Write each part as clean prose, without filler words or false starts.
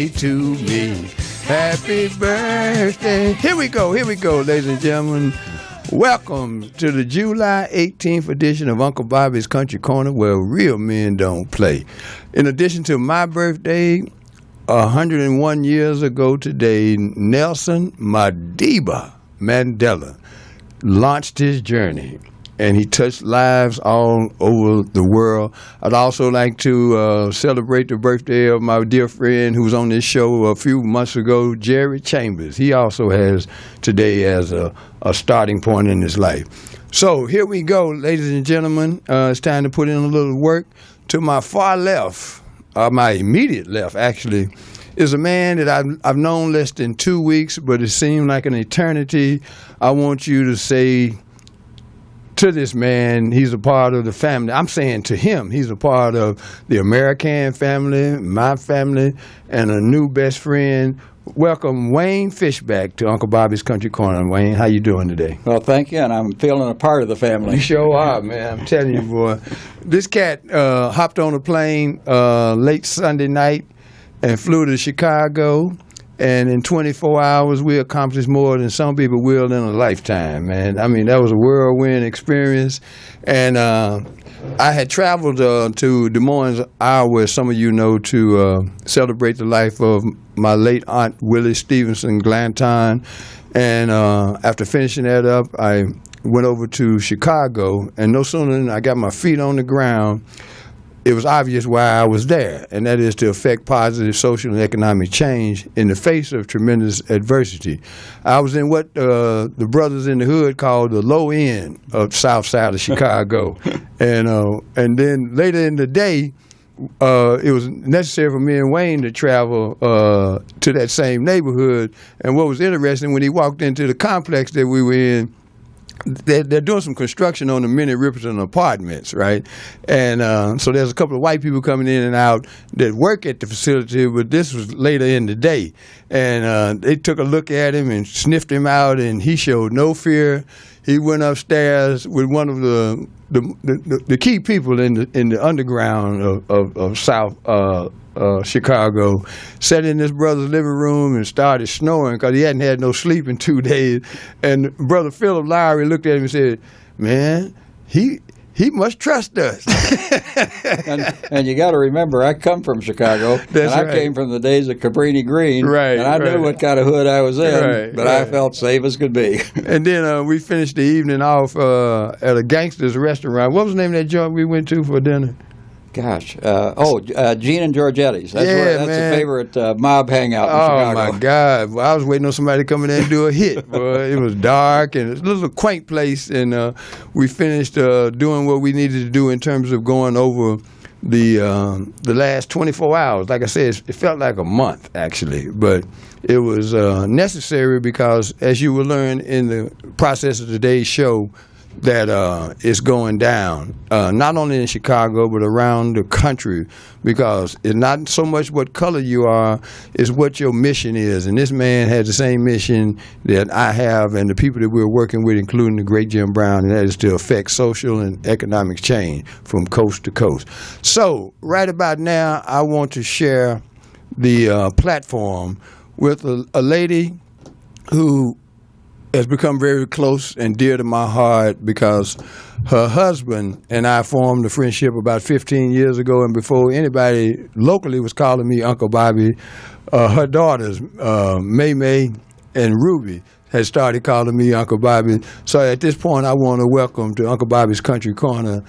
birthday to me. Happy birthday. Here we go, ladies and gentlemen. Welcome to the July 18th edition of Uncle Bobby's Country Corner, where real men don't play. In addition to my birthday, 101 years ago today, Nelson Madiba Mandela launched his journey, and he touched lives all over the world. I'd also like to celebrate the birthday of my dear friend who was on this show a few months ago, Jerry Chambers. He also has today as a starting point in his life. So here we go, ladies and gentlemen. It's time to put in a little work. To my far left, my immediate left, actually, is a man that I've known less than 2 weeks, but it seemed like an eternity. I want you to say to this man, he's a part of the family. I'm saying to him, he's a part of the American family, my family, and a new best friend. Welcome, Wayne Fishback, to Uncle Bobby's Country Corner. Wayne, how you doing today? Well, thank you, and I'm feeling a part of the family. You sure are, man. I'm telling you, boy. This cat hopped on a plane late Sunday night and flew to Chicago, and in 24 hours we accomplished more than some people will in a lifetime, man. I mean, that was a whirlwind experience. And I had traveled to Des Moines, Iowa, as some of you know, to celebrate the life of my late Aunt Willie Stevenson Glanton. And after finishing that up, I went over to Chicago, and no sooner than I got my feet on the ground, it was obvious why I was there, and that is to affect positive social and economic change in the face of tremendous adversity. I was in what the brothers in the hood call the low end of the south side of Chicago. And then later in the day, it was necessary for me and Wayne to travel to that same neighborhood. And what was interesting, when he walked into the complex that we were in, they're doing some construction on the many Rippleton apartments, right? And so there's a couple of white people coming in and out that work at the facility, but this was later in the day. And they took a look at him and sniffed him out, and he showed no fear. He went upstairs with one of the key people in the underground of South Chicago, sat in his brother's living room and started snoring because he hadn't had no sleep in 2 days. And Brother Philip Lowry looked at him and said, "Man, he must trust us." and you got to remember, I come from Chicago. That's and I right. came from the days of Cabrini Green. Right, and I knew what kind of hood I was in, right, but I felt safe as could be. And then we finished the evening off at a gangster's restaurant. What was the name of that joint we went to for dinner? Gosh. Gene and Georgetti's. That's Man. a favorite mob hangout in Chicago. Oh, my God. Well, I was waiting on somebody to come in there and do a hit. Boy, it was dark, and it's a little quaint place, and we finished doing what we needed to do in terms of going over the last 24 hours. Like I said, it felt like a month, actually, but it was necessary because, as you will learn in the process of today's show, that is going down, not only in Chicago, but around the country, because it's not so much what color you are, it's what your mission is. And this man has the same mission that I have and the people that we're working with, including the great Jim Brown, and that is to affect social and economic change from coast to coast. So right about now, I want to share the platform with a lady who has become very close and dear to my heart because her husband and I formed a friendship about 15 years ago, and before anybody locally was calling me Uncle Bobby, her daughters, May and Ruby, had started calling me Uncle Bobby. So at this point, I want to welcome to Uncle Bobby's Country Corner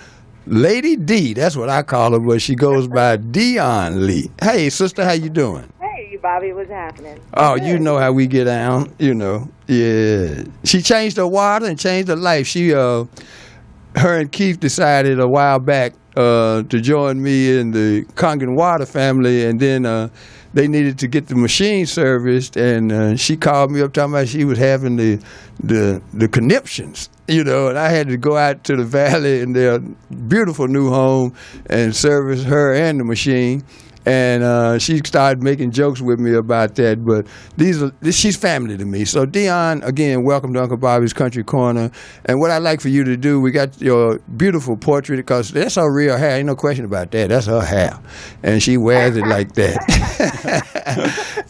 Lady D. That's what I call her, but she goes by Dion Lee. Hey, sister, how you doing? Bobby, what's happening? Oh, you know how we get down, you know. Yeah. She changed her water and changed her life. Her and Keith decided a while back to join me in the Congan Water family, and then they needed to get the machine serviced, and she called me up talking about she was having the conniptions, you know, and I had to go out to the valley in their beautiful new home and service her and the machine. And she started making jokes with me about that, but she's family to me. So Dion, again, welcome to Uncle Bobby's Country Corner. And what I'd like for you to do, we got your beautiful portrait, because that's her real hair. Ain't no question about that. That's her hair, and she wears it like that.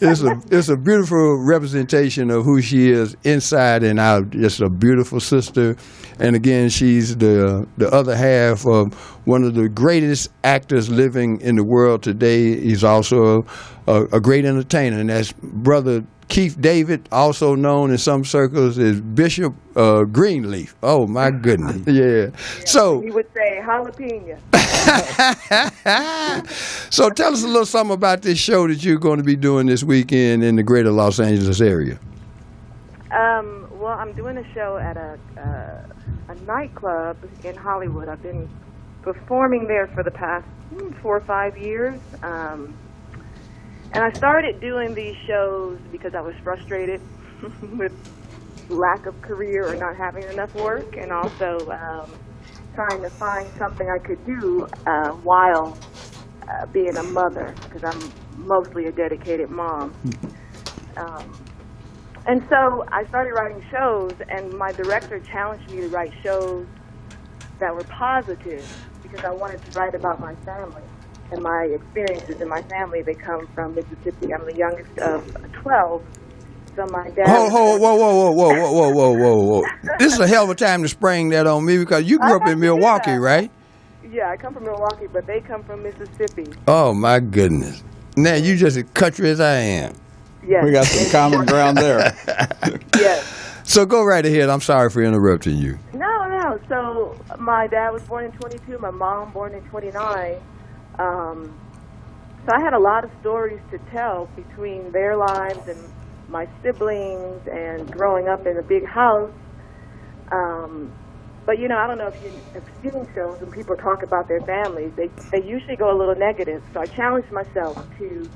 It's a beautiful representation of who she is inside and out. Just a beautiful sister, and again, she's the other half of one of the greatest actors living in the world today. He's also a great entertainer, and that's Brother Keith David, also known in some circles as Bishop Greenleaf. Oh my goodness, yeah. So he would say jalapeno. So tell us a little something about this show that you're going to be doing this weekend in the greater Los Angeles area. Well, I'm doing a show at a nightclub in Hollywood. I've been performing there for the past 4 or 5 years. And I started doing these shows because I was frustrated with lack of career or not having enough work, and also trying to find something I could do while being a mother, because I'm mostly a dedicated mom. And so I started writing shows, and my director challenged me to write shows that were positive, because I wanted to write about my family and my experiences in my family. They come from Mississippi. I'm the youngest of 12. So my dad... Whoa. This is a hell of a time to spring that on me, because you grew up in Milwaukee, right? Yeah, I come from Milwaukee, but they come from Mississippi. Oh, my goodness. Now, you just as country as I am. Yes. We got some common ground there. Yes. So go right ahead. I'm sorry for interrupting you. No. So my dad was born in 22, my mom born in 29. So I had a lot of stories to tell between their lives and my siblings and growing up in a big house. But, I don't know if you have seen shows when people talk about their families. They usually go a little negative. So I challenged myself to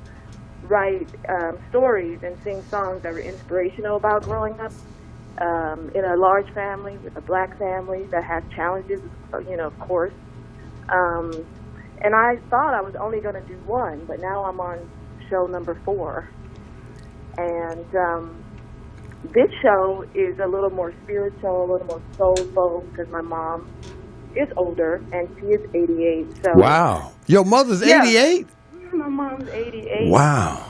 write stories and sing songs that were inspirational about growing up in a large family, with a black family that has challenges, of course. And I thought I was only going to do one, but now I'm on show number 4. And this show is a little more spiritual, a little more soulful, because my mom is older, and she is 88. So Wow. Your mother's 88? My mom's 88. Wow.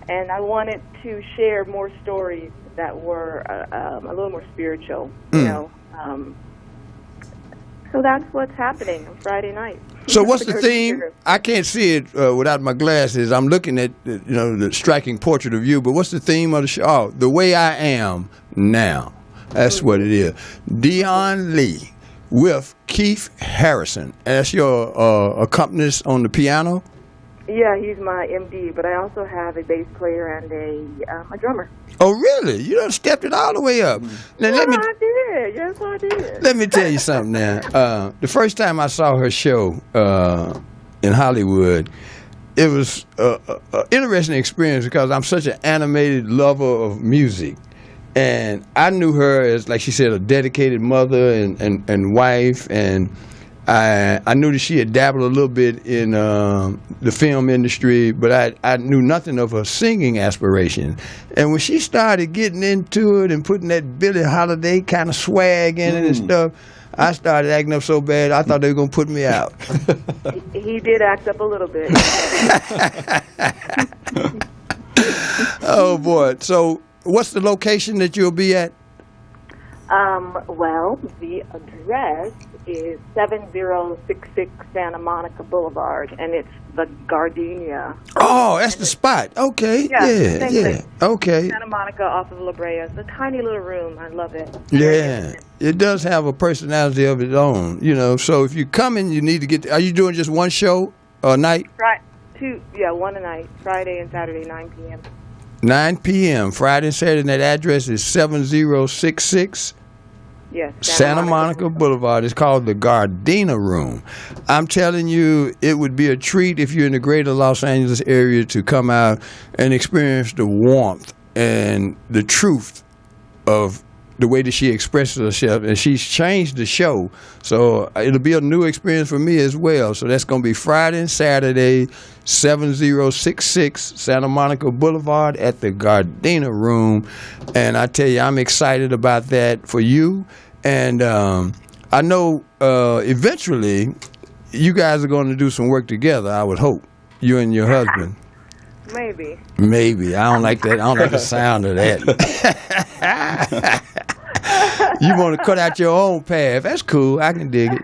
And I wanted to share more stories that were a little more spiritual, So that's what's happening on Friday night. So what's the theme? I can't see it without my glasses. I'm looking at the striking portrait of you. But what's the theme of the show? Oh, The Way I Am Now. That's what it is. Dion Lee with Keith Harrison. That's your accompanist on the piano? Yeah, he's my MD, but I also have a bass player and a drummer. Oh, really? You done stepped it all the way up. Now, I did. Yes, I did. Let me tell you something now. The first time I saw her show in Hollywood, it was an interesting experience, because I'm such an animated lover of music. And I knew her as, like she said, a dedicated mother and wife, and I knew that she had dabbled a little bit in the film industry, but I knew nothing of her singing aspiration. And when she started getting into it and putting that Billie Holiday kind of swag in it and stuff, I started acting up so bad, I thought they were going to put me out. He did act up a little bit. Oh, boy. So what's the location that you'll be at? Well, the address is 7066 Santa Monica Boulevard, and it's the Gardenia. Oh, that's the spot. Okay. Yeah. Yeah. Okay. Santa Monica off of La Brea. It's a tiny little room. I love it. Yeah. It does have a personality of its own, So if you come in, you need to get. Are you doing just one show a night? One a night. Friday and Saturday, 9 p.m. 9 p.m. Friday and Saturday. And that address is 7066 Yes, Santa Monica Boulevard. It's called the Gardenia Room. I'm telling you, it would be a treat if you're in the greater Los Angeles area to come out and experience the warmth and the truth of the way that she expresses herself. And she's changed the show, so it'll be a new experience for me as well. So that's going to be Friday and Saturday, 7066 Santa Monica Boulevard at the Gardenia Room. And I tell you, I'm excited about that for you. And I know eventually you guys are going to do some work together, I would hope, you and your husband. Maybe. Maybe. I don't like that. I don't like the sound of that. You want to cut out your own path. That's cool. I can dig it,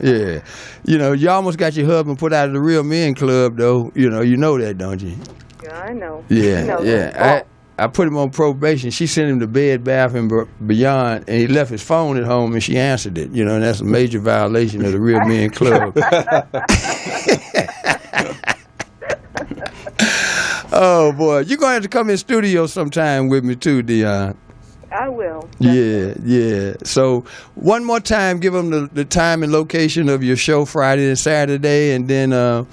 Yeah. You almost got your husband put out of the Real Men Club, though. You know that, don't you? Yeah, I know. Yeah. I put him on probation. She sent him to Bed Bath and Beyond, and he left his phone at home, and she answered it. And that's a major violation of the Real Men Club. Oh, boy. You're going to have to come in studio sometime with me, too, Dion. I will. Yeah. So one more time, give them the time and location of your show Friday and Saturday, and then I'm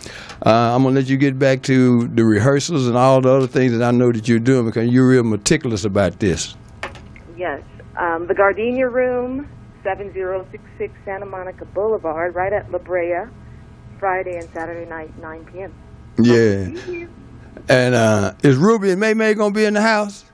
going to let you get back to the rehearsals and all the other things that I know that you're doing because you're real meticulous about this. Yes. The Gardenia Room, 7066 Santa Monica Boulevard, right at La Brea, Friday and Saturday night, 9 p.m. Yeah. And is Ruby and May going to be in the house?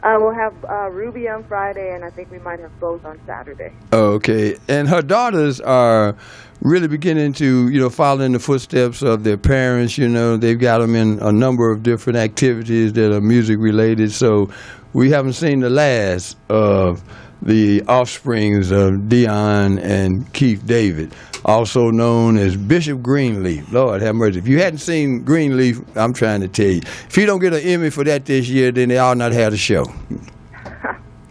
We'll have Ruby on Friday, and I think we might have both on Saturday. Okay. And her daughters are really beginning to, follow in the footsteps of their parents. They've got them in a number of different activities that are music-related. So we haven't seen the last of the offsprings of Dion and Keith David, also known as Bishop Greenleaf. Lord have mercy. If you hadn't seen Greenleaf, I'm trying to tell you, if you don't get an Emmy for that this year, then they ought not have the show.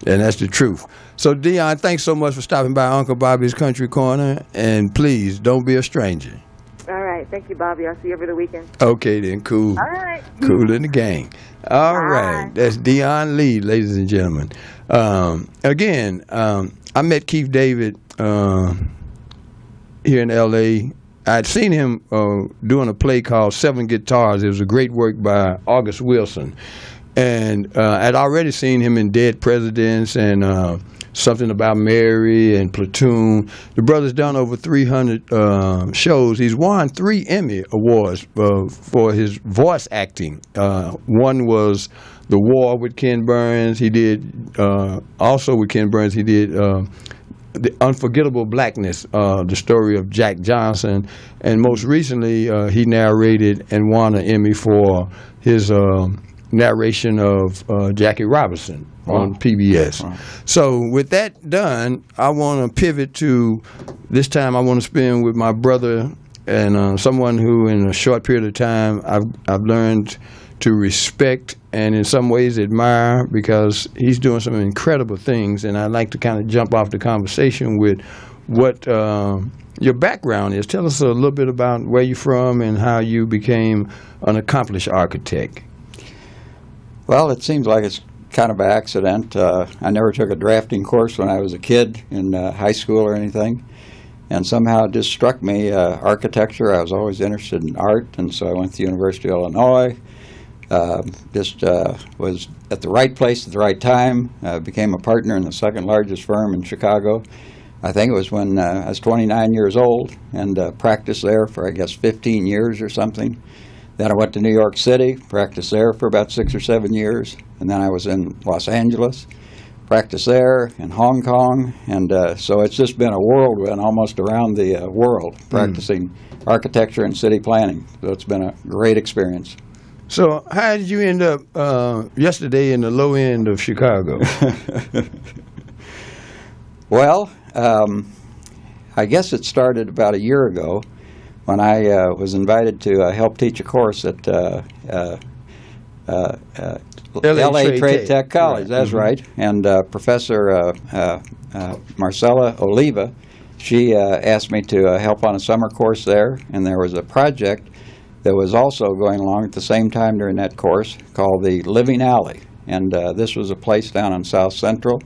And that's the truth. So, Dion, thanks so much for stopping by Uncle Bobby's Country Corner, and please, don't be a stranger. All right. Thank you, Bobby. I'll see you over the weekend. Okay, then. Cool. All right. Cool in the gang. All right. That's Dion Lee, ladies and gentlemen. Again, I met Keith David here in L.A. I'd seen him doing a play called Seven Guitars. It was a great work by August Wilson. And I'd already seen him in Dead Presidents and Something About Mary and Platoon. The brother's done over 300 shows. He's won 3 Emmy Awards for his voice acting. One was The War with Ken Burns. He did, also with Ken Burns, he did The Unforgettable Blackness, the story of Jack Johnson. And most recently, he narrated and won an Emmy for his narration of Jackie Robinson on PBS. Wow. So with that done, I want to pivot to this time I want to spend with my brother and someone who in a short period of time I've learned to respect and in some ways admire because he's doing some incredible things, and I'd like to kind of jump off the conversation with what your background is. Tell us a little bit about where you're from and how you became an accomplished architect. Well, it seems like it's kind of an accident. I never took a drafting course when I was a kid in high school or anything, and somehow it just struck me, architecture. I was always interested in art, and so I went to the University of Illinois. Just was at the right place at the right time. Became a partner in the second largest firm in Chicago. I think it was when I was 29 years old, and practiced there for, I guess, 15 years or something. Then I went to New York City, practiced there for about 6 or 7 years, and then I was in Los Angeles, practiced there, in Hong Kong, and so it's just been a whirlwind almost around the world, practicing architecture and city planning. So it's been a great experience. So how did you end up yesterday in the low end of Chicago? Well, I guess it started about a year ago when I was invited to help teach a course at L.A. Trade Tech College. Right. That's right. And Professor Marcella Oliva, she asked me to help on a summer course there, and there was a project that was also going along at the same time during that course called the Living Alley. And this was a place down on South Central.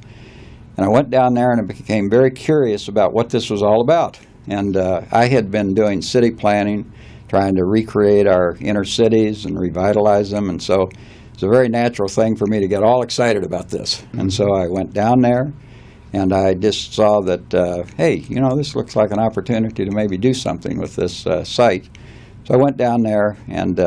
And I went down there and I became very curious about what this was all about. And I had been doing city planning, trying to recreate our inner cities and revitalize them. And so it's a very natural thing for me to get all excited about this. And so I went down there and I just saw that, hey, this looks like an opportunity to maybe do something with this site. So I went down there and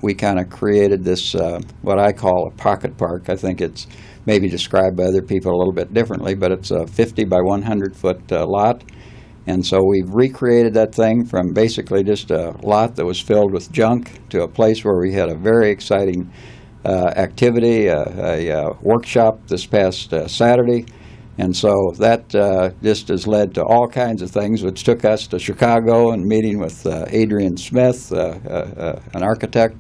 we kind of created this, what I call a pocket park. I think it's maybe described by other people a little bit differently, but it's a 50 by 100 foot lot. And so we've recreated that thing from basically just a lot that was filled with junk to a place where we had a very exciting activity, a workshop this past Saturday. And so that just has led to all kinds of things, which took us to Chicago and meeting with Adrian Smith, an architect.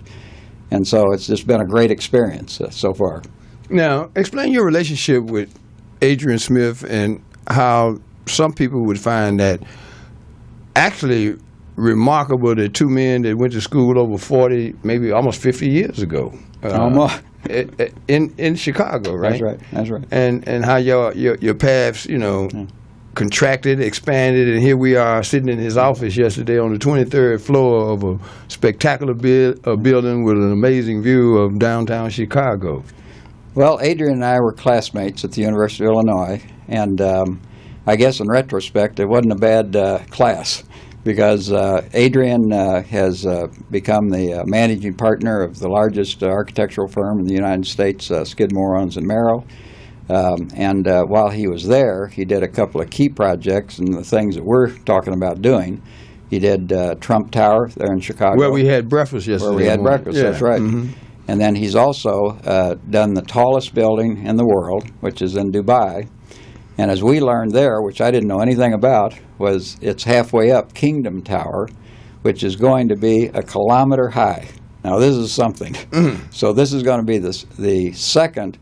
And so it's just been a great experience so far. Now, explain your relationship with Adrian Smith and how some people would find that actually remarkable that two men that went to school over 40, maybe almost 50 years ago. In Chicago, right? That's right. And how your paths, contracted, expanded, and here we are sitting in his office yesterday on the 23rd floor of a spectacular building with an amazing view of downtown Chicago. Well, Adrian and I were classmates at the University of Illinois, and I guess in retrospect it wasn't a bad class, because Adrian has become the managing partner of the largest architectural firm in the United States, Skidmore, Owens & Merrill. And while he was there, he did a couple of key projects and the things that we're talking about doing. He did Trump Tower there in Chicago. Where we had breakfast yesterday. Where we had breakfast, yeah. That's right. Mm-hmm. And then he's also done the tallest building in the world, which is in Dubai. And as we learned there, which I didn't know anything about, was it's halfway up Kingdom Tower, which is going to be 1 kilometer high. Now, this is something. So this is going to be the second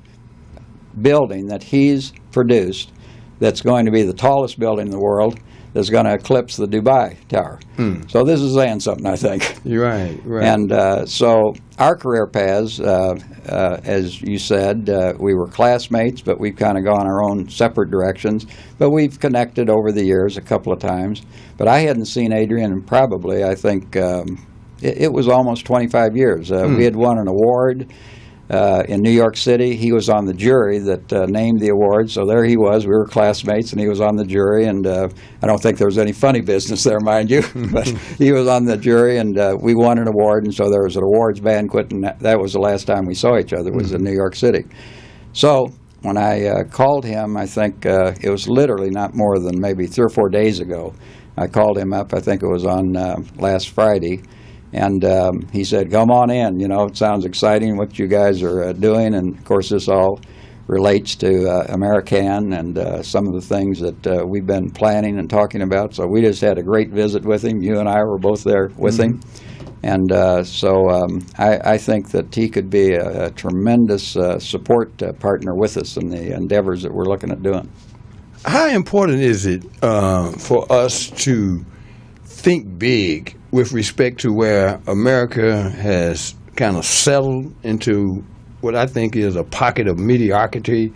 building that he's produced that's going to be the tallest building in the world that's going to eclipse the Dubai Tower. So this is saying something, I think. You're right. And so our career paths, as you said, we were classmates, but we've kind of gone our own separate directions. But we've connected over the years a couple of times. But I hadn't seen Adrian in probably, I think, it was almost 25 years. We had won an award in New York City. He was on the jury that named the award, so there he was. We were classmates, and he was on the jury, and I don't think there was any funny business there, mind you, but he was on the jury, and we won an award, and so there was an awards banquet, and that was the last time we saw each other, was in New York City. So when I called him, I think it was literally not more than maybe 3 or 4 days ago, I called him up, I think it was on last Friday, and he said, come on in, it sounds exciting what you guys are doing. And, of course, this all relates to American and some of the things that we've been planning and talking about. So we just had a great visit with him. You and I were both there with him. And so I think that he could be a tremendous support partner with us in the endeavors that we're looking at doing. How important is it for us to think big with respect to where America has kind of settled into what I think is a pocket of mediocrity,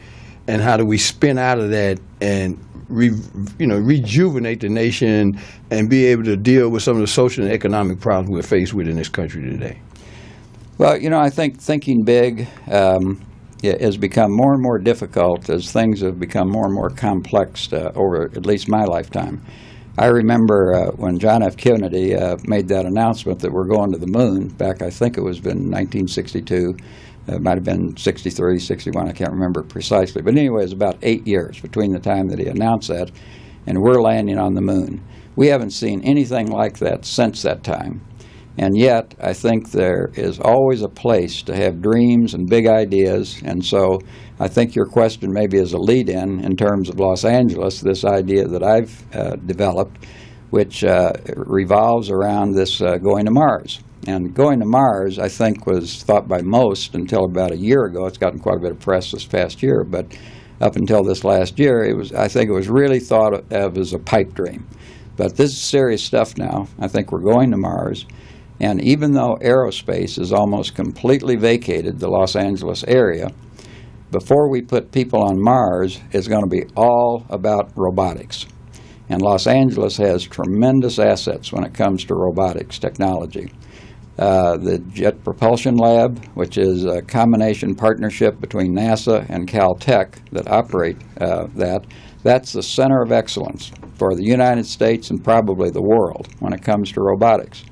and how do we spin out of that and rejuvenate the nation and be able to deal with some of the social and economic problems we're faced with in this country today? Well, I think thinking big has become more and more difficult as things have become more and more complex over at least my lifetime. I remember when John F. Kennedy made that announcement that we're going to the moon back, I think it was in 1962. It might have been 63, 61, I can't remember precisely. But anyway, it was about 8 years between the time that he announced that and we're landing on the moon. We haven't seen anything like that since that time. And yet, I think there is always a place to have dreams and big ideas. And so I think your question maybe is a lead-in terms of Los Angeles, this idea that I've developed, which revolves around this going to Mars. And going to Mars, I think, was thought by most until about a year ago. It's gotten quite a bit of press this past year, but up until this last year, I think it was really thought of as a pipe dream. But this is serious stuff now. I think we're going to Mars. And even though aerospace is almost completely vacated the Los Angeles area, before we put people on Mars, it's going to be all about robotics. And Los Angeles has tremendous assets when it comes to robotics technology. The Jet Propulsion Lab, which is a combination partnership between NASA and Caltech that operate that's the center of excellence for the United States and probably the world when it comes to robotics.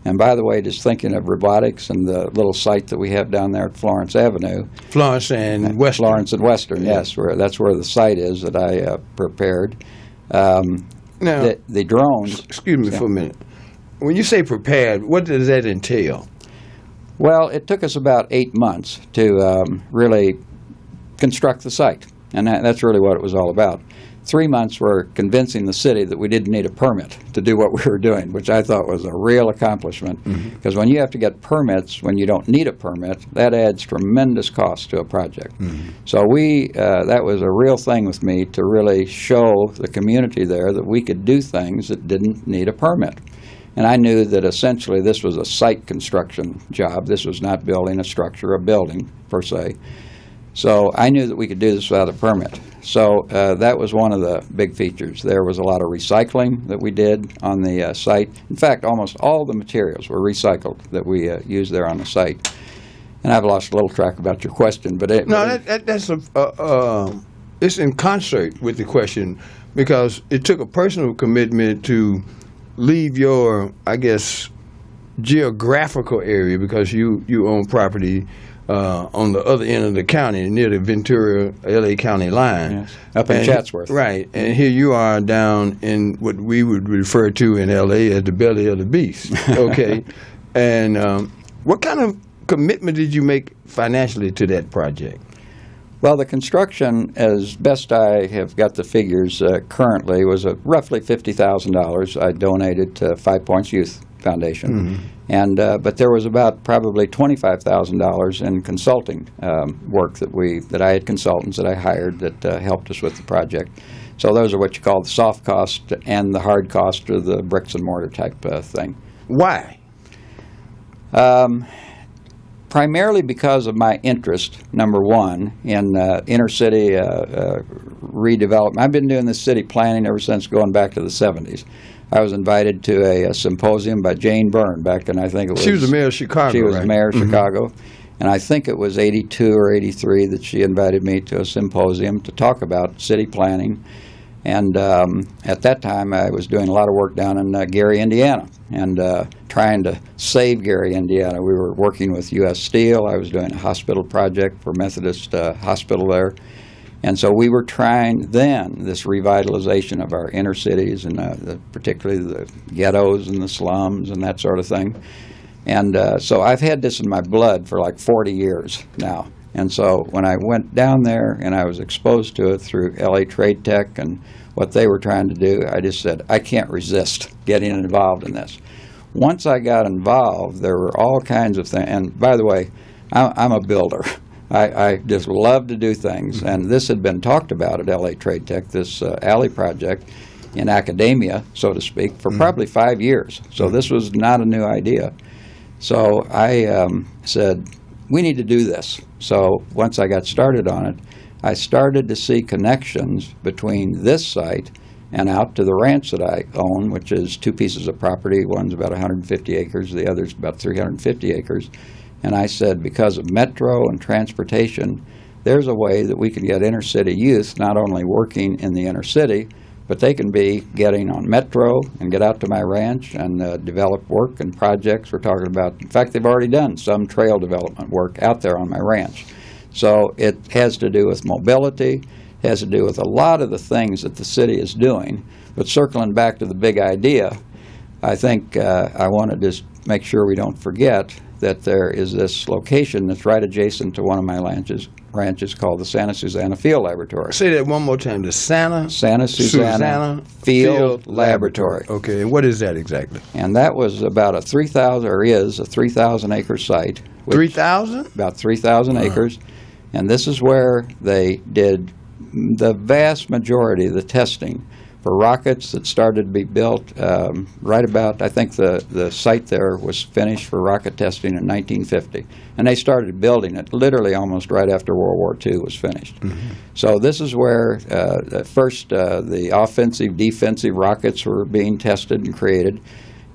And by the way, just thinking of robotics and the little site that we have down there at Florence Avenue. Florence and Western. Florence and Western, yes. That's where the site is that I prepared. Now, the drones. Excuse me for a minute. When you say prepared, what does that entail? Well, it took us about 8 months to really construct the site, and that's really what it was all about. 3 months were convincing the city that we didn't need a permit to do what we were doing, which I thought was a real accomplishment, because when you have to get permits when you don't need a permit, that adds tremendous cost to a project. So that was a real thing with me, to really show the community there that we could do things that didn't need a permit. And I knew that essentially this was a site construction job. This was not building a structure, a building, per se. So I knew that we could do this without a permit. So that was one of the big features. There was a lot of recycling that we did on the site. In fact, almost all the materials were recycled that we used there on the site. And I've lost a little track about your question, but that's it's in concert with the question, because it took a personal commitment to leave your, I guess, geographical area, because you own property on the other end of the county, near the Ventura, L.A. County line. Yes. Up in Chatsworth. Right. And here you are down in what we would refer to in L.A. as the belly of the beast. Okay. And what kind of commitment did you make financially to that project? Well, the construction, as best I have got the figures currently, was roughly $50,000 I donated to 5 Points Youth Foundation. And but there was about probably $25,000 in consulting work that I had consultants that I hired that helped us with the project. So those are what you call the soft cost and the hard cost, or the bricks and mortar type thing. Why? Primarily because of my interest, number one, in inner city redevelopment. I've been doing this city planning ever since going back to the 70s. I was invited to a symposium by Jane Byrne back in, I think it was... She was the mayor of Chicago, She was right? the mayor of Chicago. And I think it was 82 or 83 that she invited me to a symposium to talk about city planning. And at that time, I was doing a lot of work down in Gary, Indiana, and trying to save Gary, Indiana. We were working with U.S. Steel. I was doing a hospital project for Methodist Hospital there. And so we were trying then this revitalization of our inner cities, and particularly the ghettos and the slums and that sort of thing. And so I've had this in my blood for like 40 years now. And so when I went down there and I was exposed to it through LA Trade Tech and what they were trying to do, I just said, I can't resist getting involved in this. Once I got involved, there were all kinds of things. And by the way, I'm a builder. I just love to do things. And this had been talked about at LA Trade Tech, this alley project in academia, so to speak, for probably 5 years. So this was not a new idea. So I said, we need to do this. So once I got started on it, I started to see connections between this site and out to the ranch that I own, which is 2 pieces of property. One's about 150 acres, the other's about 350 acres. And I said, because of metro and transportation, there's a way that we can get inner city youth not only working in the inner city, but they can be getting on metro and get out to my ranch and develop work and projects we're talking about. In fact, they've already done some trail development work out there on my ranch. So it has to do with mobility, it has to do with a lot of the things that the city is doing. But circling back to the big idea, I think I want to just make sure we don't forget that there is this location that's right adjacent to one of my ranches called the Santa Susana Field Laboratory. Say that one more time. The Santa Susana Field Laboratory. Okay, and what is that exactly? And that was about a 3,000 acre site. 3,000? About 3,000 acres. And this is where they did the vast majority of the testing for rockets that started to be built right about, I think the site there was finished for rocket testing in 1950. And they started building it literally almost right after World War II was finished. So this is where first the offensive, defensive rockets were being tested and created.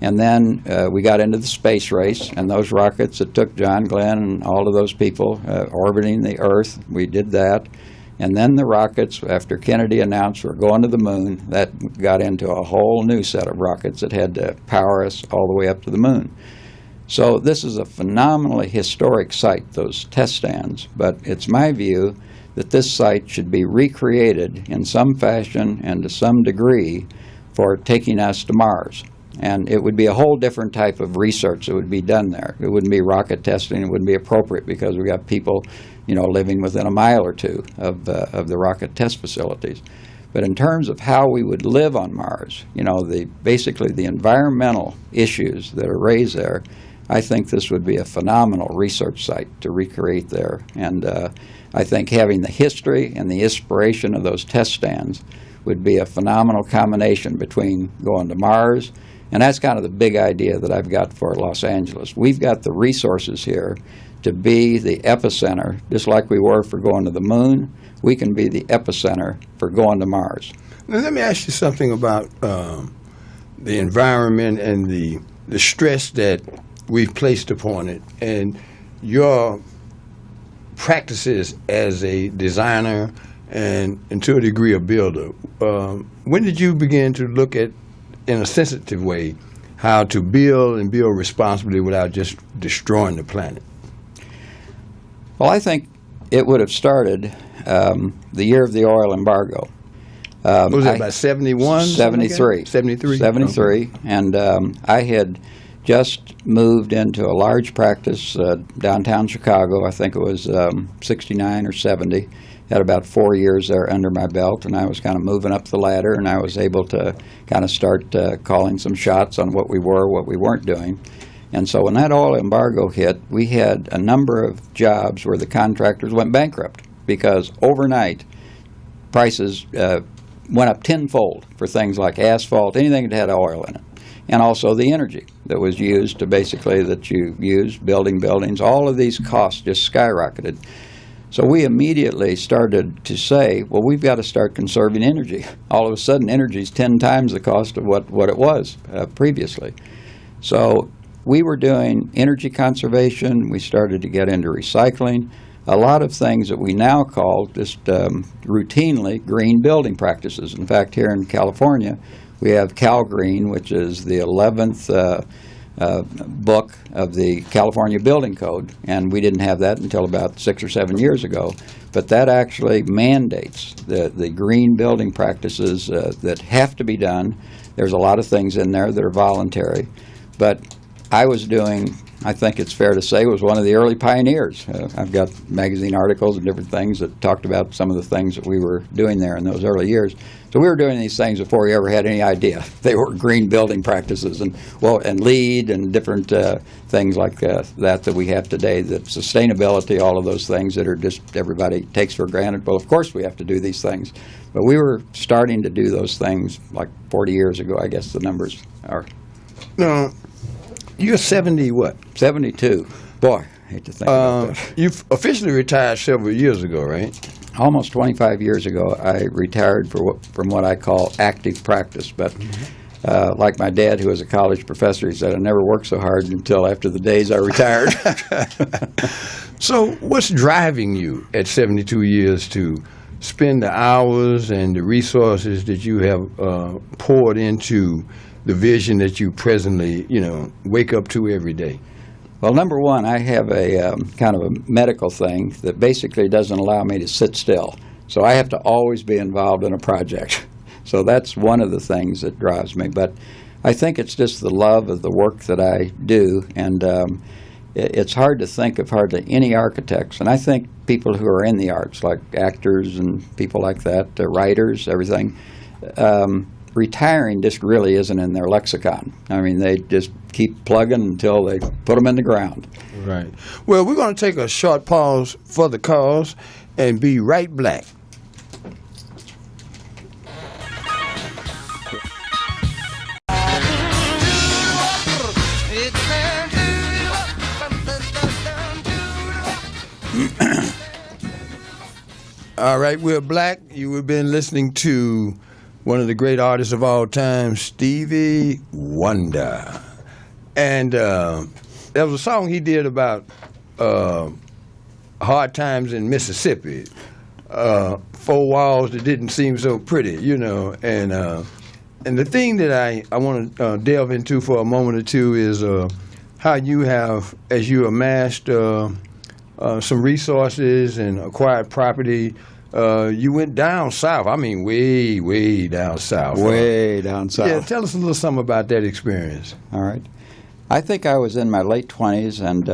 And then we got into the space race, and those rockets that took John Glenn and all of those people orbiting the Earth, we did that. And then the rockets, after Kennedy announced we're going to the moon, that got into a whole new set of rockets that had to power us all the way up to the moon. So this is a phenomenally historic site, those test stands, but it's my view that this site should be recreated in some fashion and to some degree for taking us to Mars. And it would be a whole different type of research that would be done there. It wouldn't be rocket testing. It wouldn't be appropriate because we got people, living within a mile or two of the rocket test facilities. But in terms of how we would live on Mars, basically the environmental issues that are raised there, I think this would be a phenomenal research site to recreate there. And I think having the history and the inspiration of those test stands would be a phenomenal combination between going to Mars. And that's kind of the big idea that I've got for Los Angeles. We've got the resources here to be the epicenter, just like we were for going to the moon. We can be the epicenter for going to Mars. Now, let me ask you something about the environment and the stress that we've placed upon it, and your practices as a designer and to a degree a builder. When did you begin to look at, in a sensitive way, how to build and build responsibly without just destroying the planet? Well, I think it would have started the year of the oil embargo. What was that, about 71? 73. 73? 73. Okay. And I had just moved into a large practice downtown Chicago. I think it was 69 or 70. Had about 4 years there under my belt, and I was kind of moving up the ladder, and I was able to kind of start calling some shots on what we were, what we weren't doing. And so when that oil embargo hit, we had a number of jobs where the contractors went bankrupt because overnight prices went up tenfold for things like asphalt, anything that had oil in it, and also the energy that was used to basically that you use building buildings. All of these costs just skyrocketed. So we immediately started to say, well, we've got to start conserving energy. All of a sudden, energy is 10 times the cost of what it was previously. So we were doing energy conservation. We started to get into recycling. A lot of things that we now call just routinely green building practices. In fact, here in California, we have Cal Green, which is the 11th book of the California Building Code, and we didn't have that until about 6 or 7 years ago. But that actually mandates the green building practices that have to be done. There's a lot of things in there that are voluntary. But I was doing, I think it's fair to say, was one of the early pioneers. I've got magazine articles and different things that talked about some of the things that we were doing there in those early years. So we were doing these things before we ever had any idea. They were green building practices and LEED and different things like that we have today, that sustainability, all of those things that are just everybody takes for granted. Well, of course we have to do these things. But we were starting to do those things like 40 years ago, I guess the numbers are. No. You're 70 what? 72. Boy, I hate to think about that. You officially retired several years ago, right? Almost 25 years ago, I retired from what I call active practice. But like my dad, who was a college professor, he said, I never worked so hard until after the days I retired. So what's driving you at 72 years to spend the hours and the resources that you have poured into the vision that you presently, wake up to every day? Well, number one, I have a kind of a medical thing that basically doesn't allow me to sit still. So I have to always be involved in a project. So that's one of the things that drives me. But I think it's just the love of the work that I do. And it's hard to think of hardly any architects. And I think people who are in the arts, like actors and people like that, writers, everything, retiring just really isn't in their lexicon. I mean, they just keep plugging until they put them in the ground. Right. Well, we're going to take a short pause for the cause and be right back. All right, we're back. You have been listening to one of the great artists of all time, Stevie Wonder. And there was a song he did about hard times in Mississippi. Four walls that didn't seem so pretty, And the thing that I want to delve into for a moment or two is how you have, as you amassed some resources and acquired property, you went down south. I mean, way, way down south. Way down south. Yeah, tell us a little something about that experience. All right. I think I was in my late 20s, and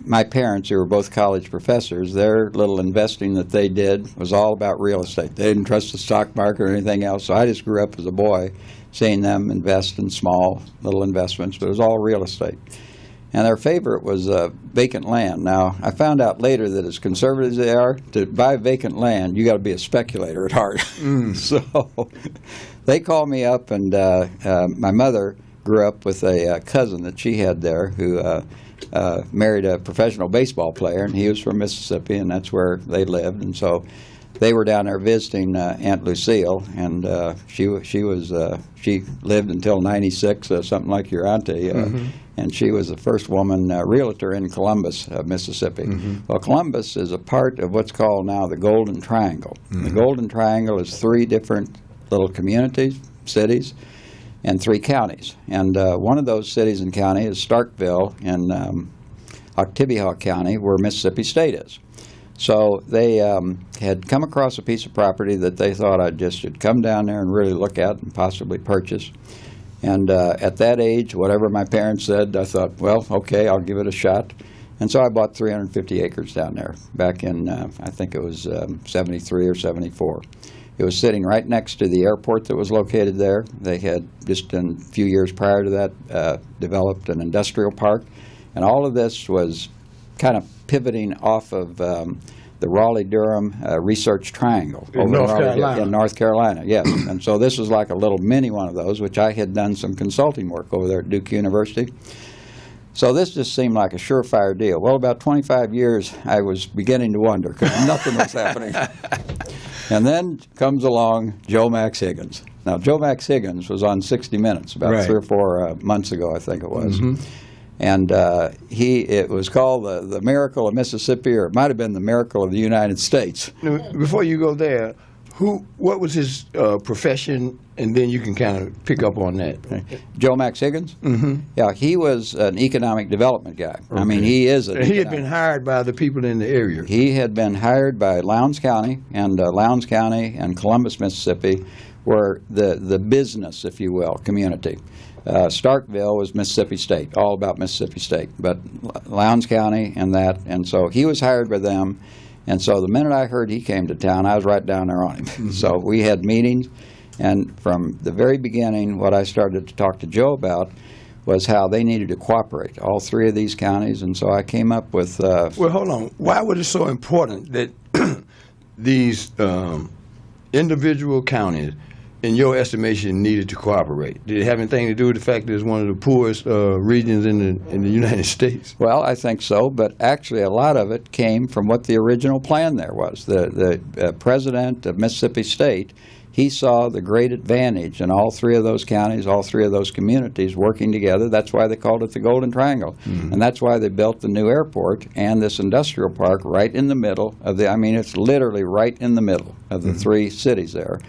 my parents, who were both college professors, their little investing that they did was all about real estate. They didn't trust the stock market or anything else, so I just grew up as a boy seeing them invest in small little investments, but it was all real estate. And their favorite was vacant land. Now, I found out later that as conservative as they are, to buy vacant land, you got to be a speculator at heart. So they called me up, and my mother grew up with a cousin that she had there who married a professional baseball player, and he was from Mississippi, and that's where they lived. And so they were down there visiting Aunt Lucille, and she lived until 96, something like your auntie. And she was the first woman realtor in Columbus, Mississippi. Well, Columbus is a part of what's called now the Golden Triangle. The Golden Triangle is 3 different little communities, cities, and 3 counties. And one of those cities and counties is Starkville in Oktibbeha County, where Mississippi State is. So they had come across a piece of property that they thought I just should come down there and really look at and possibly purchase. And at that age, whatever my parents said, I thought, well, okay, I'll give it a shot. And so I bought 350 acres down there back in, I think it was 73 or 74. It was sitting right next to the airport that was located there. They had, just a few years prior to that, developed an industrial park. And all of this was kind of pivoting off of the Raleigh-Durham Research Triangle in North Carolina. In North Carolina, yes. And so this was like a little mini one of those, which I had done some consulting work over there at Duke University. So this just seemed like a surefire deal. Well, about 25 years, I was beginning to wonder because nothing was happening. And then comes along Joe Max Higgins. Now, Joe Max Higgins was on 60 Minutes about 3 or 4 months ago, I think it was. And it was called the Miracle of Mississippi, or it might have been the Miracle of the United States. Before you go there, what was his profession, and then you can kind of pick up on that. Joe Max Higgins? Yeah, he was an economic development guy. Okay. I mean, he is he had been hired by the people in the area. He had been hired by Lowndes County, and Lowndes County and Columbus, Mississippi were the business, if you will, community. Starkville was Mississippi State, all about Mississippi State, but Lowndes County and so he was hired by them. And so the minute I heard he came to town, I was right down there on him. So we had meetings, and from the very beginning, what I started to talk to Joe about was how they needed to cooperate, all 3 of these counties. And so I came up with... well, hold on. Why was it so important that these individual counties, in your estimation, needed to cooperate? Did it have anything to do with the fact that it's one of the poorest regions in the United States? Well, I think so, but actually a lot of it came from what the original plan there was. The president of Mississippi State, he saw the great advantage in all 3 of those counties, all 3 of those communities working together. That's why they called it the Golden Triangle. And that's why they built the new airport and this industrial park right in the middle of it's literally right in the middle of the 3 cities there.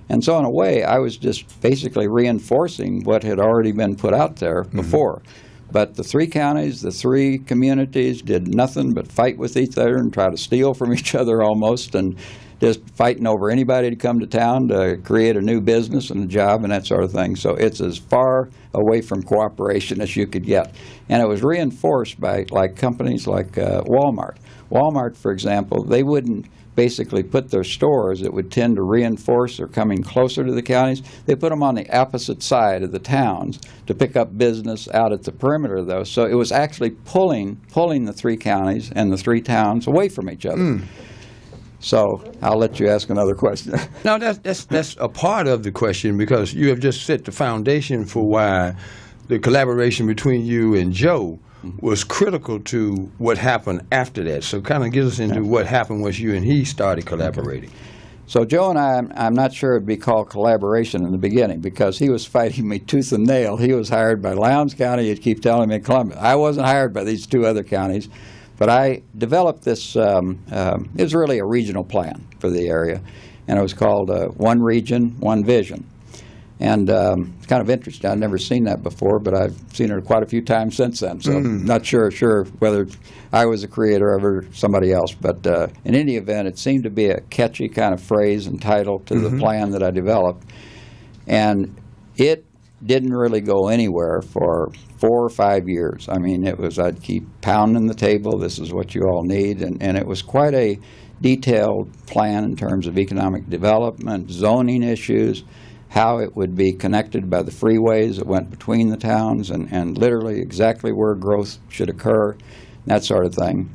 And so in a way, I was just basically reinforcing what had already been put out there before. But the 3 counties, the 3 communities did nothing but fight with each other and try to steal from each other almost, and just fighting over anybody to come to town to create a new business and a job and that sort of thing. So it's as far away from cooperation as you could get. And it was reinforced by companies like Walmart. Walmart, for example, they wouldn't basically put their stores that would tend to reinforce or coming closer to the counties. They put them on the opposite side of the towns to pick up business out at the perimeter of those. So it was actually pulling the 3 counties and the 3 towns away from each other. So I'll let you ask another question. No, that's a part of the question, because you have just set the foundation for why the collaboration between you and Joe was critical to what happened after that. So kind of get us into what happened once you and he started collaborating. So Joe and I'm not sure it'd be called collaboration in the beginning, because he was fighting me tooth and nail. He was hired by Lowndes County. He'd keep telling me Columbus. I wasn't hired by these 2 other counties, but I developed this. It was really a regional plan for the area, and it was called One Region, One Vision. And it's kind of interesting. I've never seen that before, but I've seen it quite a few times since then. So I'm not sure whether I was a creator or somebody else. But in any event, it seemed to be a catchy kind of phrase and title to the plan that I developed. And it didn't really go anywhere for 4 or 5 years. I mean, I'd keep pounding the table, this is what you all need. And it was quite a detailed plan in terms of economic development, zoning issues, how it would be connected by the freeways that went between the towns, and literally exactly where growth should occur, that sort of thing.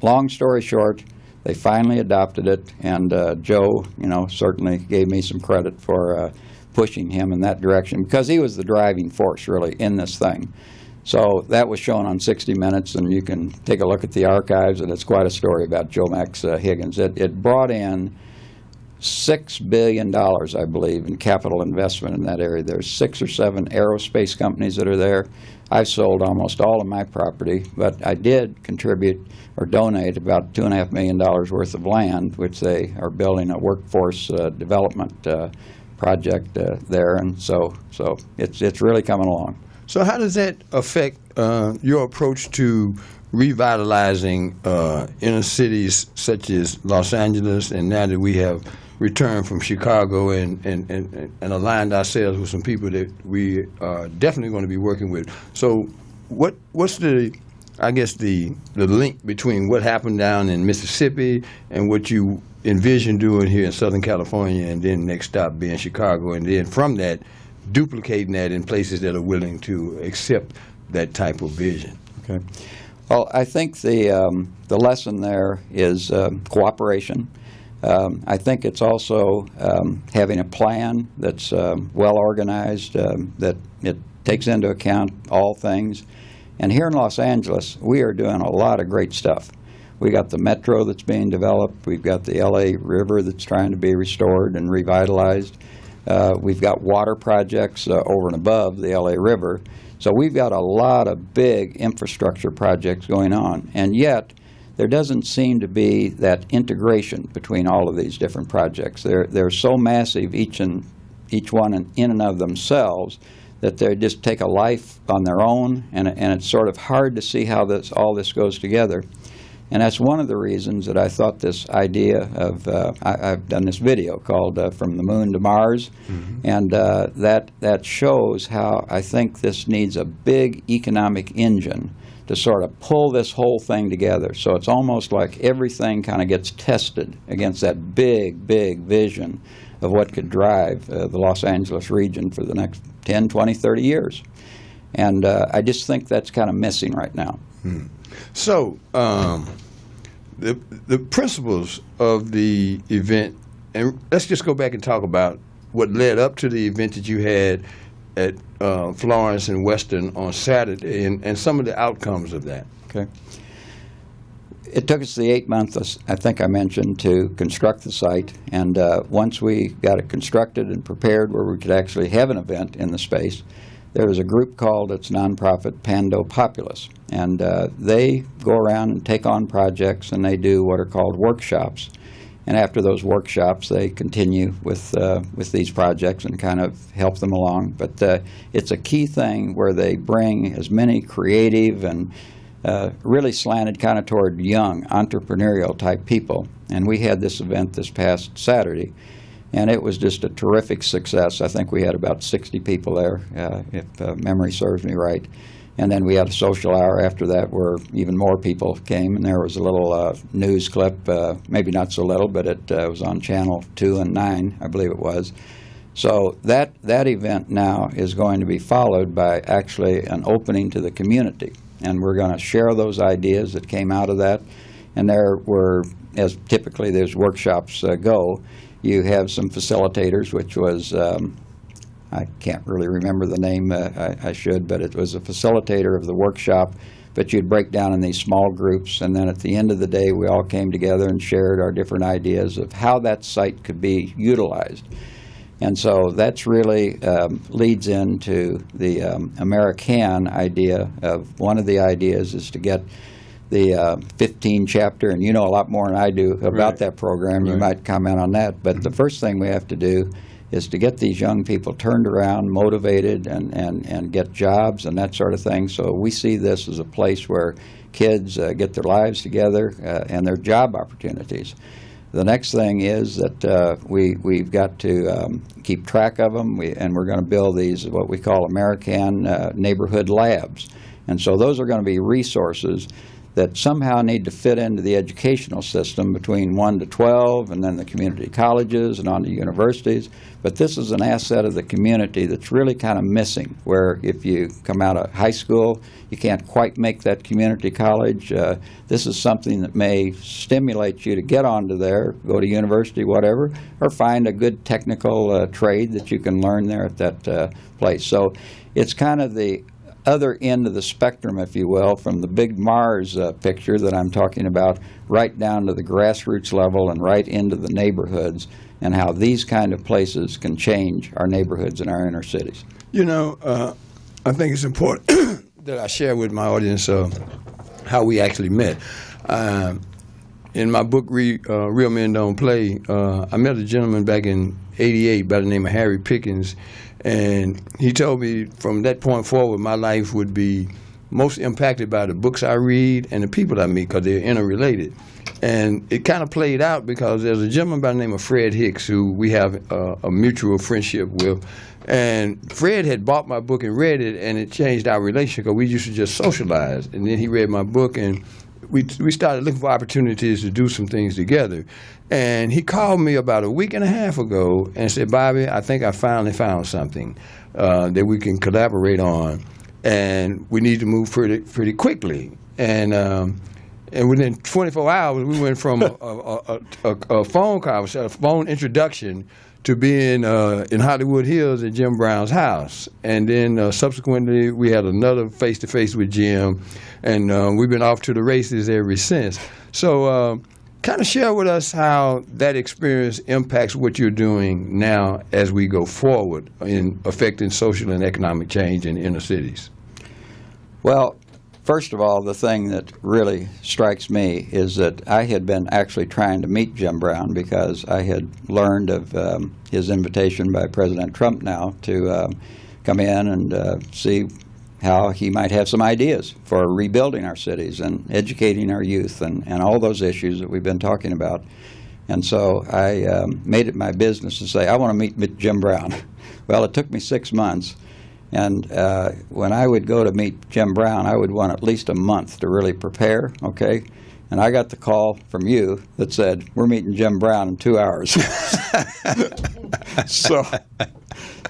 Long story short, they finally adopted it, and Joe, certainly gave me some credit for pushing him in that direction, because he was the driving force, really, in this thing. So that was shown on 60 Minutes, and you can take a look at the archives, and it's quite a story about Joe Max Higgins. It brought in $6 billion, I believe, in capital investment in that area. There's 6 or 7 aerospace companies that are there. I've sold almost all of my property, but I did contribute or donate about $2.5 million worth of land, which they are building a workforce development project there, and so it's really coming along. So how does that affect your approach to revitalizing inner cities such as Los Angeles, and now that we have returned from Chicago and aligned ourselves with some people that we are definitely going to be working with? So what's the link between what happened down in Mississippi and what you envision doing here in Southern California, and then next stop being Chicago, and then from that duplicating that in places that are willing to accept that type of vision? Okay. Well, I think the lesson there is cooperation. I think it's also having a plan that's well organized, that it takes into account all things. And here in Los Angeles, we are doing a lot of great stuff. We got the metro that's being developed. We've got the LA River that's trying to be restored and revitalized. We've got water projects over and above the LA River. So we've got a lot of big infrastructure projects going on. And yet, there doesn't seem to be that integration between all of these different projects. They're so massive, each one in and of themselves, that they just take a life on their own, and it's sort of hard to see how all this goes together. And that's one of the reasons that I thought this idea of, I've done this video called From the Moon to Mars, and that shows how I think this needs a big economic engine to sort of pull this whole thing together. So it's almost like everything kind of gets tested against that big, big vision of what could drive the Los Angeles region for the next 10, 20, 30 years. And I just think that's kind of missing right now. So the principles of the event, and let's just go back and talk about what led up to the event that you had at Florence and Western on Saturday, and some of the outcomes of that. Okay. It took us the 8 months, I think I mentioned, to construct the site, and once we got it constructed and prepared where we could actually have an event in the space, there was a group called, its nonprofit, Pando Populous, and they go around and take on projects, and they do what are called workshops. And after those workshops, they continue with these projects and kind of help them along. But it's a key thing where they bring as many creative and really slanted kind of toward young, entrepreneurial type people. And we had this event this past Saturday, and it was just a terrific success. I think we had about 60 people there, if memory serves me right. And then we had a social hour after that where even more people came, and there was a little news clip, maybe not so little, but it was on Channel 2 and 9, I believe it was. So that event now is going to be followed by actually an opening to the community. And we're going to share those ideas that came out of that. And there were, as typically those workshops go, you have some facilitators, which was I can't really remember the name, I should, but it was a facilitator of the workshop, but you'd break down in these small groups, and then at the end of the day, we all came together and shared our different ideas of how that site could be utilized. And so that's really leads into the American idea of, one of the ideas is to get the 15 chapter, and you know a lot more than I do about that program. You might comment on that, but the first thing we have to do is to get these young people turned around, motivated, and get jobs and that sort of thing. So we see this as a place where kids get their lives together and their job opportunities. The next thing is that we've got to keep track of them, and we're going to build these, what we call American neighborhood labs. And so those are going to be resources that somehow need to fit into the educational system between 1 to 12 and then the community colleges and on to universities. But this is an asset of the community that's really kind of missing, where if you come out of high school, you can't quite make that community college. This is something that may stimulate you to get onto there, go to university, whatever, or find a good technical trade that you can learn there at that place. So it's kind of the other end of the spectrum, if you will, from the big Mars picture that I'm talking about, right down to the grassroots level and right into the neighborhoods, and how these kind of places can change our neighborhoods and our inner cities. You know, I think it's important that I share with my audience how we actually met. In my book, Real Men Don't Play, I met a gentleman back in '88 by the name of Harry Pickens, and he told me from that point forward my life would be most impacted by the books I read and the people I meet, because they're interrelated. And it kind of played out because there's a gentleman by the name of Fred Hicks who we have a mutual friendship with. And Fred had bought my book and read it, and it changed our relationship because we used to just socialize. And then he read my book, and we started looking for opportunities to do some things together. And he called me about a week and a half ago and said, "Bobby, I think I finally found something that we can collaborate on, and we need to move pretty quickly." And within 24 hours, we went from a phone conversation, a phone introduction, to being in Hollywood Hills at Jim Brown's house. And then subsequently, we had another face-to-face with Jim, and we've been off to the races ever since. So kind of share with us how that experience impacts what you're doing now as we go forward in affecting social and economic change in inner cities. Well, first of all, the thing that really strikes me is that I had been actually trying to meet Jim Brown because I had learned of his invitation by President Trump now to come in and see how he might have some ideas for rebuilding our cities and educating our youth and all those issues that we've been talking about. And so I made it my business to say, I want to meet Jim Brown. Well, it took me 6 months. And when I would go to meet Jim Brown, I would want at least a month to really prepare, okay? And I got the call from you that said, "We're meeting Jim Brown in 2 hours." So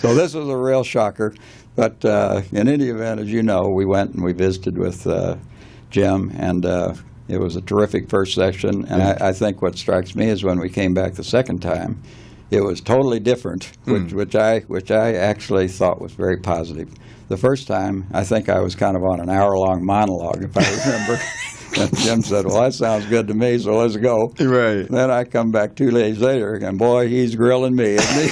this was a real shocker. But in any event, as you know, we went and we visited with Jim, and it was a terrific first session. And I think what strikes me is when we came back the second time, it was totally different, which I actually thought was very positive. The first time, I think I was kind of on an hour-long monologue, if I remember. And Jim said, "Well, that sounds good to me, so let's go." Right. Then I come back 2 days later, and boy, he's grilling me, isn't he?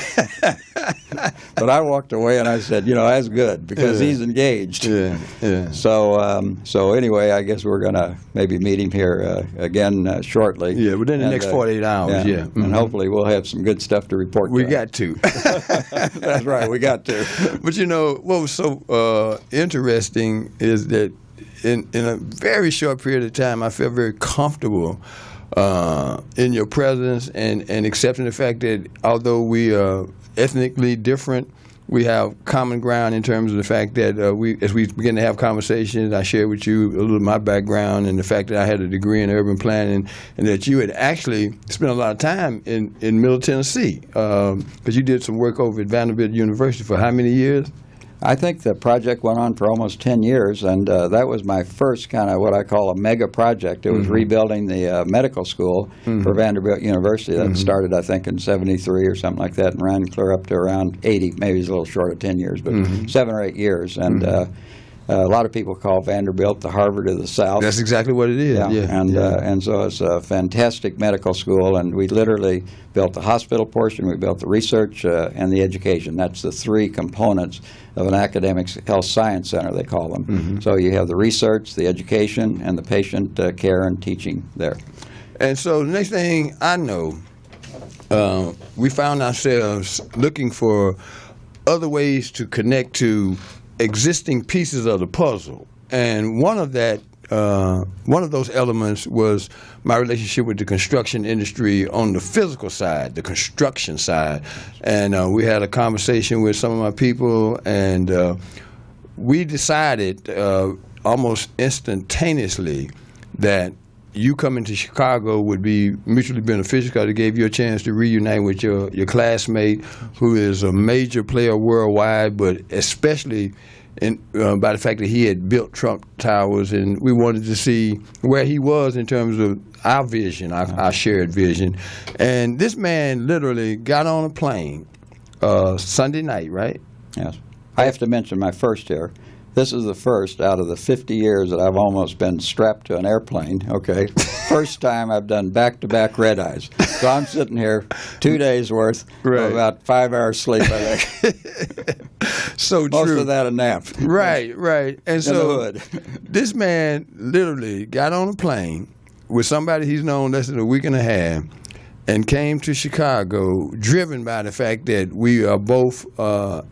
But I walked away and I said, that's good because he's engaged. Yeah. So anyway, I guess we're going to maybe meet him here again shortly. Yeah, within the next 48 hours, yeah. Mm-hmm. And hopefully we'll have some good stuff to report. We got to. That's right, we got to. But what was so interesting is that in a very short period of time, I felt very comfortable in your presence and accepting the fact that although we are ethnically different, we have common ground in terms of the fact that as we begin to have conversations, I share with you a little of my background and the fact that I had a degree in urban planning, and that you had actually spent a lot of time in Middle Tennessee because you did some work over at Vanderbilt University for how many years? I think the project went on for almost 10 years, and that was my first kind of what I call a mega project. It was rebuilding the medical school for Vanderbilt University. That started, I think, in '73 or something like that, and ran clear up to around 80. Maybe it's a little short of 10 years, but 7 or 8 years. And a lot of people call Vanderbilt the Harvard of the South. That's exactly what it is. Yeah. And so it's a fantastic medical school, and we literally built the hospital portion, we built the research, and the education. That's the 3 components of an academic health science center, they call them. So you have the research, the education, and the patient care and teaching there. And so the next thing I know we found ourselves looking for other ways to connect to existing pieces of the puzzle. And one of those elements was my relationship with the construction industry on the physical side, the construction side. And we had a conversation with some of my people, and we decided almost instantaneously that you coming to Chicago would be mutually beneficial because it gave you a chance to reunite with your classmate, who is a major player worldwide, but especially by the fact that he had built Trump Towers, and we wanted to see where he was in terms of our vision, our shared vision. And this man literally got on a plane Sunday night, right? Yes. I have to mention my first here. This is the first out of the 50 years that I've almost been strapped to an airplane, okay? First time I've done back-to-back red-eyes. So I'm sitting here 2 days' worth of about 5 hours sleep, I think. So Most true. of that a nap. Right. And so the hood. This man literally got on a plane with somebody he's known less than a week and a half and came to Chicago driven by the fact that we are both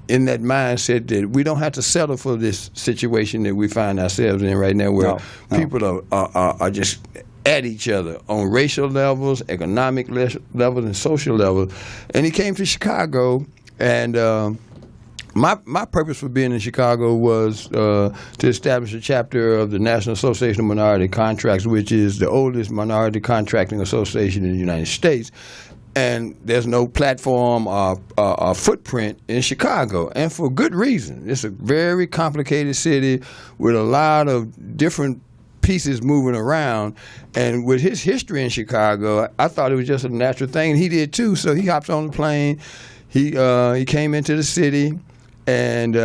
in that mindset that we don't have to settle for this situation that we find ourselves in right now, where people are just at each other on racial levels, economic levels, and social levels. And he came to Chicago, and my purpose for being in Chicago was to establish a chapter of the National Association of Minority Contractors, which is the oldest minority contracting association in the United States. And there's no platform or footprint in Chicago, and for good reason. It's a very complicated city with a lot of different pieces moving around. And with his history in Chicago, I thought it was just a natural thing, and he did too. So he hopped on the plane. He came into the city. And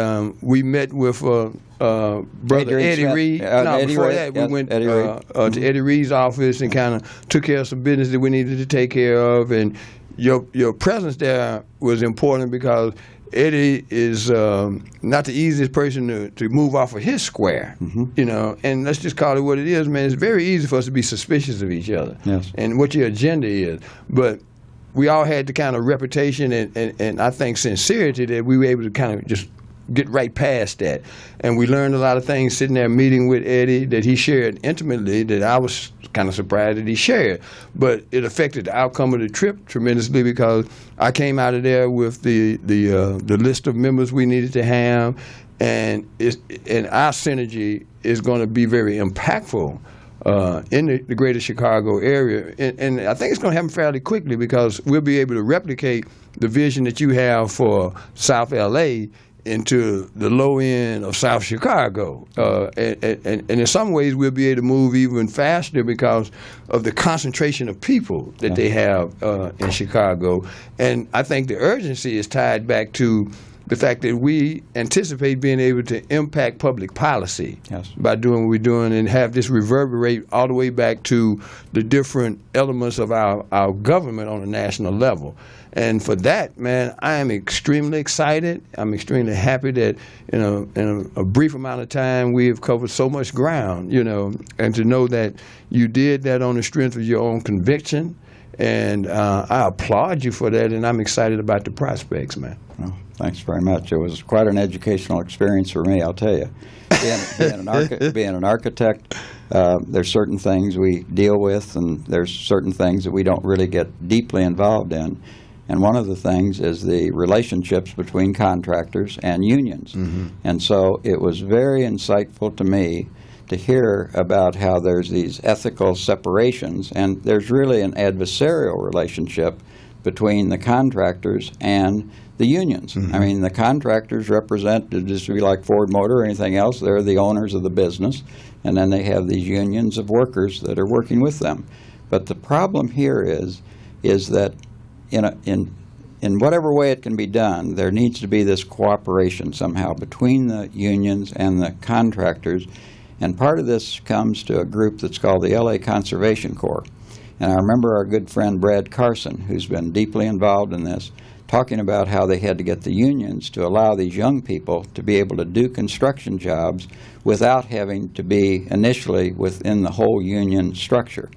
we met with Brother Eddie Reed. Before that, we went to Eddie Reed's office and kind of took care of some business that we needed to take care of. And your presence there was important because Eddie is not the easiest person to move off of his square, you know. And let's just call it what it is, man. It's very easy for us to be suspicious of each other and what your agenda is. But we all had the kind of reputation and I think sincerity that we were able to kind of just get right past that. And we learned a lot of things sitting there meeting with Eddie that he shared intimately that I was kind of surprised that he shared. But it affected the outcome of the trip tremendously because I came out of there with the list of members we needed to have, and our synergy is going to be very impactful in the greater Chicago area. And I think it's going to happen fairly quickly because we'll be able to replicate the vision that you have for South LA into the low end of South Chicago. And in some ways, we'll be able to move even faster because of the concentration of people that they have in Chicago. And I think the urgency is tied back to the fact that we anticipate being able to impact public policy by doing what we're doing and have this reverberate all the way back to the different elements of our government on a national level. And for that, man, I am extremely excited. I'm extremely happy that in a brief amount of time we have covered so much ground, you know, and to know that you did that on the strength of your own conviction. And I applaud you for that, and I'm excited about the prospects, man. Well, thanks very much. It was quite an educational experience for me, I'll tell you. Being an architect, there's certain things we deal with, and there's certain things that we don't really get deeply involved in. And one of the things is the relationships between contractors and unions. And so it was very insightful to me to hear about how there's these ethical separations, and there's really an adversarial relationship between the contractors and the unions. I mean, the contractors represent, just to be like Ford Motor or anything else, they're the owners of the business, and then they have these unions of workers that are working with them. But the problem here is that in whatever way it can be done, there needs to be this cooperation somehow between the unions and the contractors. And part of this comes to a group that's called the LA Conservation Corps. And I remember our good friend Brad Carson, who's been deeply involved in this, talking about how they had to get the unions to allow these young people to be able to do construction jobs without having to be initially within the whole union structure.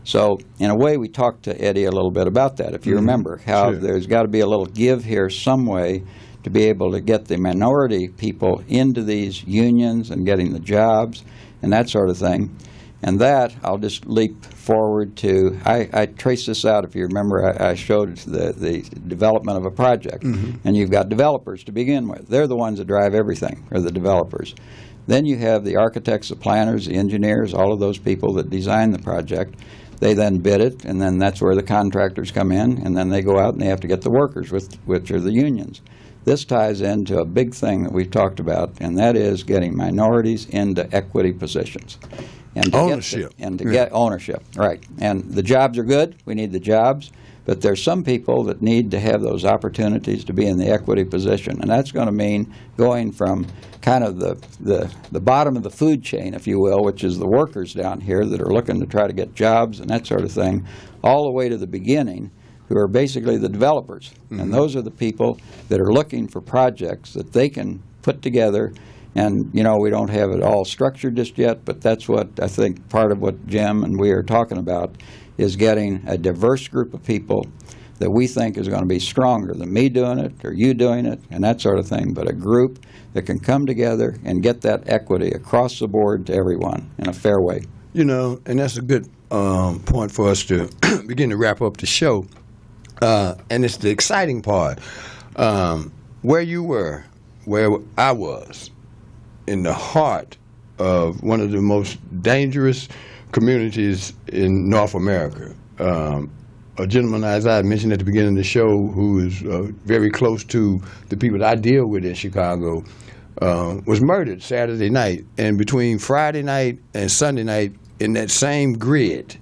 So in a way, we talked to Eddie a little bit about that, if you remember, how there's got to be a little give here some way to be able to get the minority people into these unions and getting the jobs and that sort of thing. And that, I'll just leap forward to, I traced this out, if you remember, I showed the development of a project. And you've got developers to begin with. They're the ones that drive everything, are the developers. Then you have the architects, the planners, the engineers, all of those people that design the project. They then bid it, and then that's where the contractors come in, and then they go out and they have to get the workers, which are the unions. This ties into a big thing that we've talked about, and that is getting minorities into equity positions. And ownership. Get ownership, right. And the jobs are good. We need the jobs. But there's some people that need to have those opportunities to be in the equity position. And that's going to mean going from kind of the bottom of the food chain, if you will, which is the workers down here that are looking to try to get jobs and that sort of thing, all the way to the beginning, who are basically the developers. And those are the people that are looking for projects that they can put together. And, you know, we don't have it all structured just yet, but that's what I think part of what Jim and we are talking about is getting a diverse group of people that we think is going to be stronger than me doing it or you doing it and that sort of thing, but a group that can come together and get that equity across the board to everyone in a fair way. You know, and that's a good point for us to begin to wrap up the show. And it's the exciting part. Where you were, where I was, in the heart of one of the most dangerous communities in North America. A gentleman, as I mentioned at the beginning of the show, who is very close to the people that I deal with in Chicago, was murdered Saturday night. And between Friday night and Sunday night, in that same grid,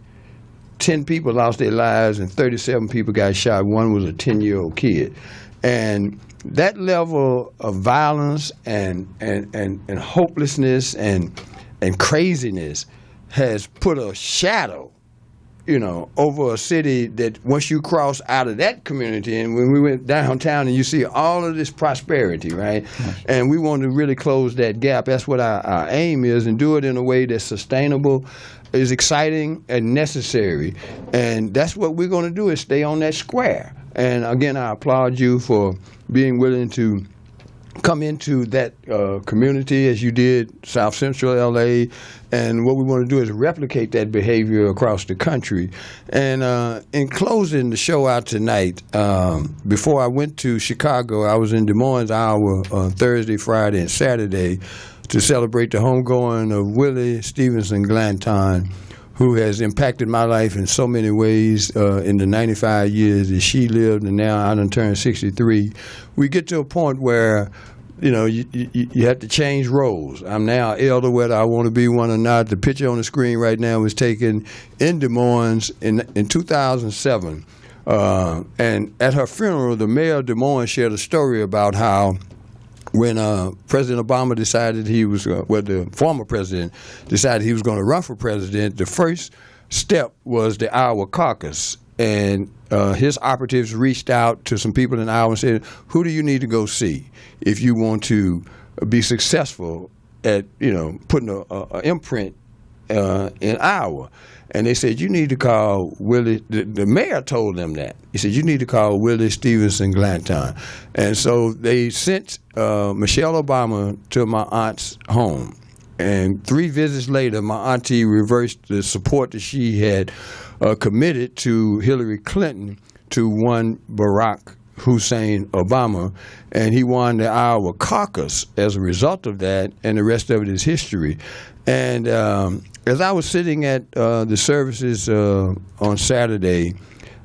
10 people lost their lives and 37 people got shot. One was a 10-year-old kid. And that level of violence and hopelessness and craziness has put a shadow, you know, over a city that once you cross out of that community, and when we went downtown and you see all of this prosperity, right? Yes. And we want to really close that gap. That's what our aim is, and do it in a way that's sustainable, is exciting, and necessary. And that's what we're going to do, is stay on that square. And again, I applaud you for being willing to come into that community as you did, South Central LA, and what we want to do is replicate that behavior across the country. And in closing the show out tonight, before I went to Chicago, I was in Des Moines, Iowa on Thursday, Friday, and Saturday to celebrate the homegoing of Willie Stevenson Glanton, who has impacted my life in so many ways in the 95 years that she lived, and now I done turned 63. We get to a point where, you know, you have to change roles. I'm now elder, whether I want to be one or not. The picture on the screen right now was taken in Des Moines in 2007. And at her funeral, the mayor of Des Moines shared a story about how when President Obama decided the former president decided he was going to run for president, the first step was the Iowa caucus. And his operatives reached out to some people in Iowa and said, who do you need to go see if you want to be successful at, you know, putting an imprint in Iowa? And they said, you need to call Willie. The mayor told them that. He said, you need to call Willie Stevenson Glanton. And so they sent Michelle Obama to my aunt's home. And 3 visits later, my auntie reversed the support that she had committed to Hillary Clinton to one Barack Hussein Obama, and he won the Iowa caucus as a result of that, and the rest of it is history. And as I was sitting at the services on Saturday,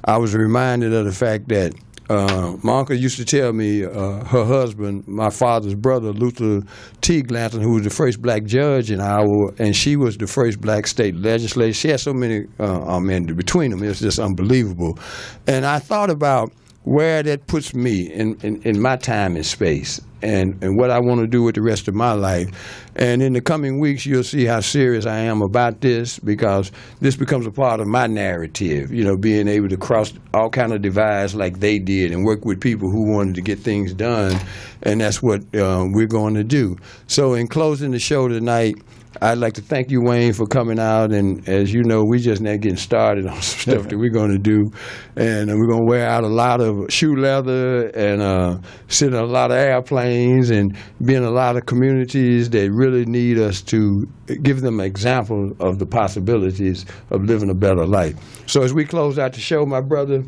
I was reminded of the fact that my uncle used to tell me her husband, my father's brother, Luther T. Glanton, who was the first black judge in Iowa, and she was the first black state legislator. She had so many men between them. It was just unbelievable. And I thought about where that puts me in my time and space, and what I want to do with the rest of my life. And in the coming weeks, you'll see how serious I am about this, because this becomes a part of my narrative, you know, being able to cross all kind of divides like they did and work with people who wanted to get things done, and that's what we're going to do. So in closing the show tonight, I'd like to thank you, Wayne, for coming out. And as you know, we just now getting started on some stuff that we're going to do. And we're going to wear out a lot of shoe leather and sit in a lot of airplanes and be in a lot of communities that really need us to give them an example of the possibilities of living a better life. So as we close out the show, my brother,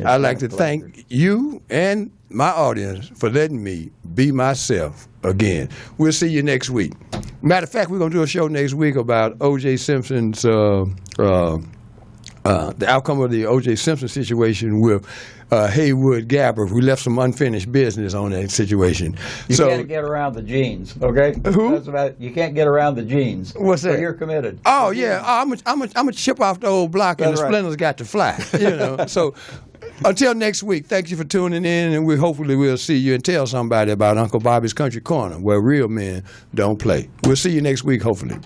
I'd like to thank you and my audience for letting me be myself again. We'll see you next week. Matter of fact, we're going to do a show next week about O.J. Simpson's, the outcome of the O.J. Simpson situation with Haywood Gabber, who left some unfinished business on that situation. You can't get around the genes, okay? Who? You can't get around the genes. What's that? So you're committed. Oh, yeah. I'm a chip off the old block, and the splinters got to fly. You know. So until next week, thank you for tuning in, and hopefully we'll see you and tell somebody about Uncle Bobby's Country Corner, where real men don't play. We'll see you next week, hopefully.